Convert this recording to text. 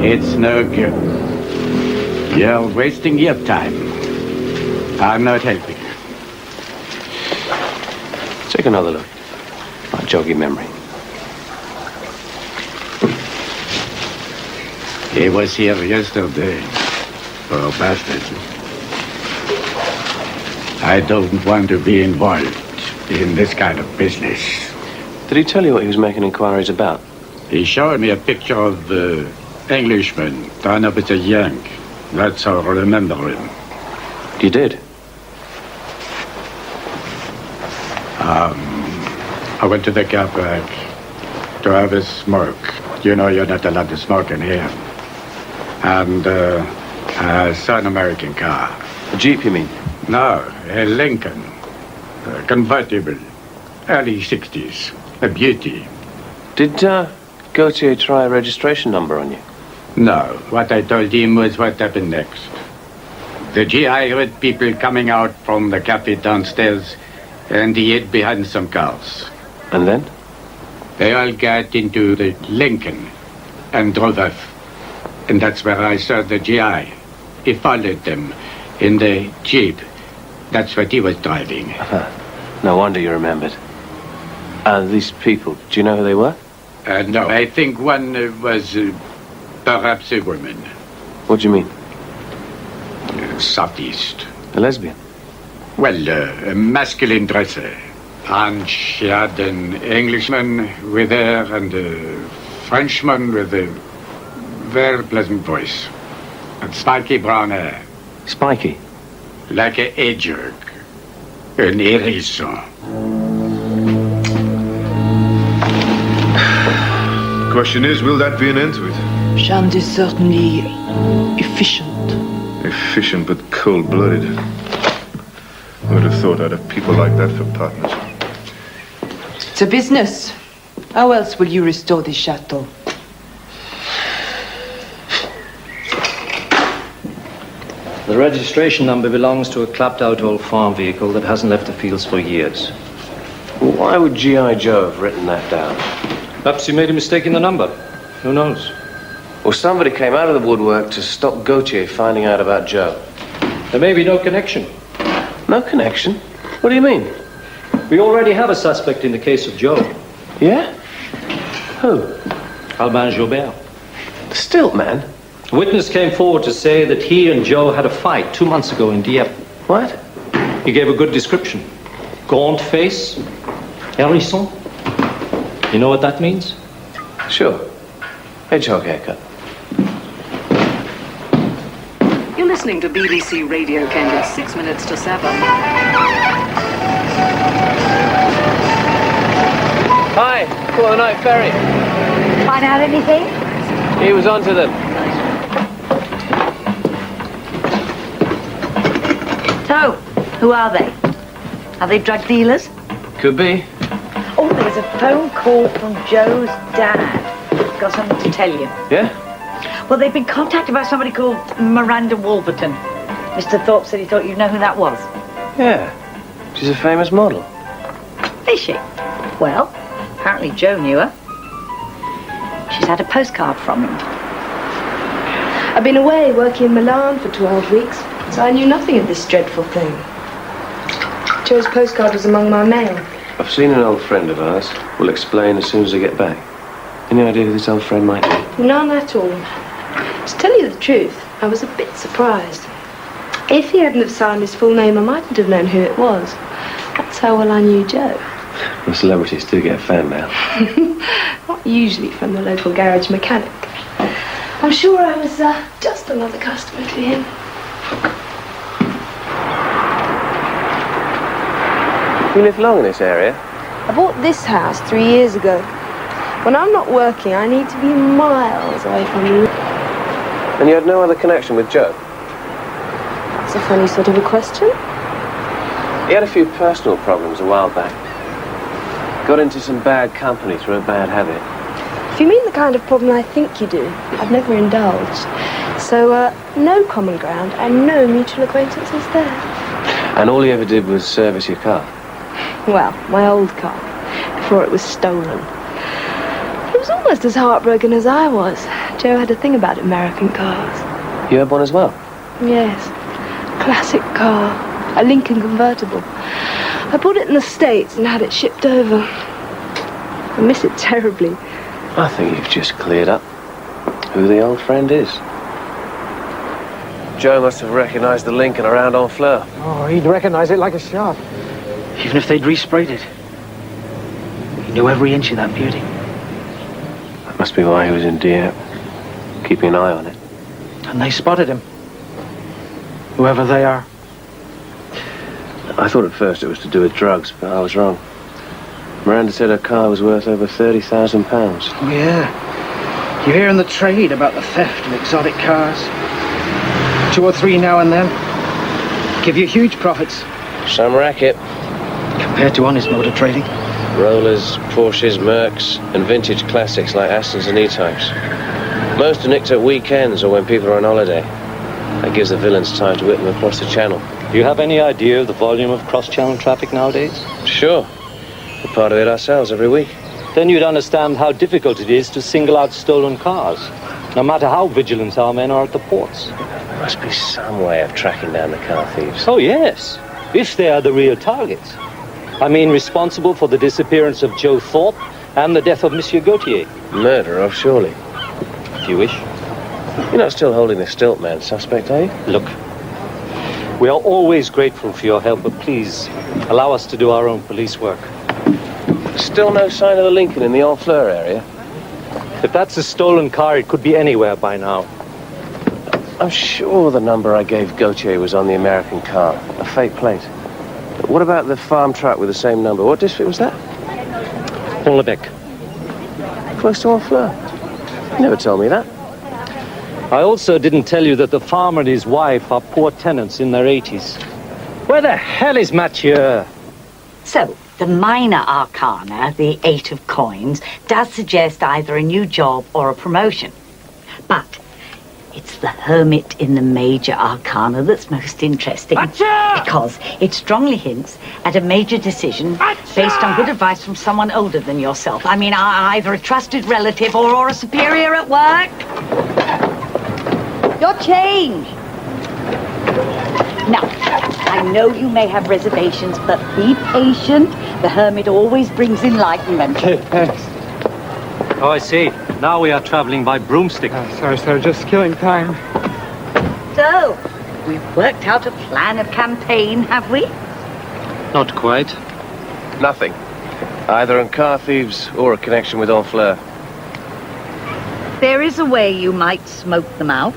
It's no good. You're wasting your time. I'm not helping. Take another look. Might jog your memory. He was here yesterday. Poor bastard. I don't want to be involved in this kind of business. Did he tell you what he was making inquiries about? He showed me a picture of the Englishman done up as a Yank. That's how I remember him. You did? I went to the car park to have a smoke. You know you're not allowed to smoke in here. And I saw an American car. A Jeep, you mean? No, a Lincoln. A convertible. Early 60s. A beauty. Did Gautier try a registration number on you? No, what I told him was what happened next. The GI heard people coming out from the cafe downstairs, and he hid behind some cars. And then? They all got into the Lincoln and drove off. And that's where I saw the GI. He followed them in the Jeep. That's what he was driving. No wonder you remembered. These people, do you know who they were? No, I think one was perhaps a woman. What do you mean? Southeast. A lesbian? Well, a masculine dresser. And she had an Englishman with her and a Frenchman with a very pleasant voice. And spiky brown hair. Spiky? Like a hedgehog. An hérisson. The question is, will that be an end to it? Jeanne is certainly efficient. Efficient but cold-blooded. I would have thought I'd have people like that for partners. It's a business. How else will you restore this chateau? The registration number belongs to a clapped-out old farm vehicle that hasn't left the fields for years. Well, why would G.I. Joe have written that down? Perhaps he made a mistake in the number. Who knows? Or somebody came out of the woodwork to stop Gautier finding out about Joe. There may be no connection. No connection? What do you mean? We already have a suspect in the case of Joe. Yeah? Who? Albin Jobert. The stilt man? A witness came forward to say that he and Joe had a fight 2 months ago in Dieppe. What? He gave a good description. Gaunt face, hérisson. You know what that means? Sure. Hedgehog haircut. You're listening to BBC Radio Kent. 6 minutes to 7. Hi, caught the night ferry. Find out anything? He was onto them. So, who are they? Are they drug dealers? Could be. Oh, there was a phone call from Joe's dad. Got something to tell you. Yeah? Well, they've been contacted by somebody called Miranda Wolverton. Mr. Thorpe said he thought you'd know who that was. Yeah. She's a famous model. Is she? Well, apparently Joe knew her. She's had a postcard from him. I've been away working in Milan for 12 weeks, so I knew nothing of this dreadful thing. Joe's postcard was among my mail. I've seen an old friend of ours. We'll explain as soon as I get back. Any idea who this old friend might be? None at all. To tell you the truth, I was a bit surprised. If he hadn't have signed his full name, I mightn't have known who it was. That's how well I knew Joe. The celebrities do get a fan mail. Not usually from the local garage mechanic. I'm sure I was just another customer to him. You live long in this area? I bought this house 3 years ago. When I'm not working, I need to be miles away from you. And you had no other connection with Joe? That's a funny sort of a question. He had a few personal problems a while back. Got into some bad company through a bad habit. If you mean the kind of problem I think you do, I've never indulged. So, no common ground and no mutual acquaintances there. And all he ever did was service your car? Well, my old car, before it was stolen. It was almost as heartbroken as I was. Joe had a thing about American cars. You had one as well? Yes. Classic car. A Lincoln convertible. I bought it in the States and had it shipped over. I miss it terribly. I think you've just cleared up who the old friend is. Joe must have recognized the Lincoln around Honfleur. Oh, he'd recognize it like a shot. Even if they'd resprayed it. He knew every inch of that beauty. That must be why he was in Dieppe, keeping an eye on it. And they spotted him. Whoever they are. I thought at first it was to do with drugs, but I was wrong. Miranda said her car was worth over £30,000. Oh, yeah. You hear in the trade about the theft of exotic cars. 2 or 3 now and then. Give you huge profits. Some racket. Compared to honest motor trading. Rollers, Porsches, Mercs, and vintage classics like Astons and E-types. Most are nicked at weekends or when people are on holiday. That gives the villains time to whip them across the channel. Do you have any idea of the volume of cross-channel traffic nowadays? Sure. We're part of it ourselves every week. Then you'd understand how difficult it is to single out stolen cars, no matter how vigilant our men are at the ports. There must be some way of tracking down the car thieves. Oh, yes, if they are the real targets. I mean, responsible for the disappearance of Joe Thorpe and the death of Monsieur Gautier. Murderer, surely. If you wish. You're not still holding the stilt man suspect, are you? Look, we are always grateful for your help, but please allow us to do our own police work. Still no sign of the Lincoln in the Honfleur area? If that's a stolen car, it could be anywhere by now. I'm sure the number I gave Gautier was on the American car, a fake plate. But what about the farm truck with the same number? What district was that? Pont-l'Evêque. Close to Honfleur. You never told me that. I also didn't tell you that the farmer and his wife are poor tenants in their 80s. Where the hell is Mathieu? So, the minor arcana, the 8 of coins, does suggest either a new job or a promotion. But it's the hermit in the major arcana that's most interesting. Achha! Because it strongly hints at a major decision based on good advice from someone older than yourself. I mean, either a trusted relative or a superior at work. Your change. Now, I know you may have reservations, but be patient. The hermit always brings enlightenment. Thanks. Oh, I see. Now we are traveling by broomstick. Sorry, sir. Just killing time. So, we've worked out a plan of campaign, have we? Not quite. Nothing. Either on car thieves or a connection with Honfleur. There is a way you might smoke them out.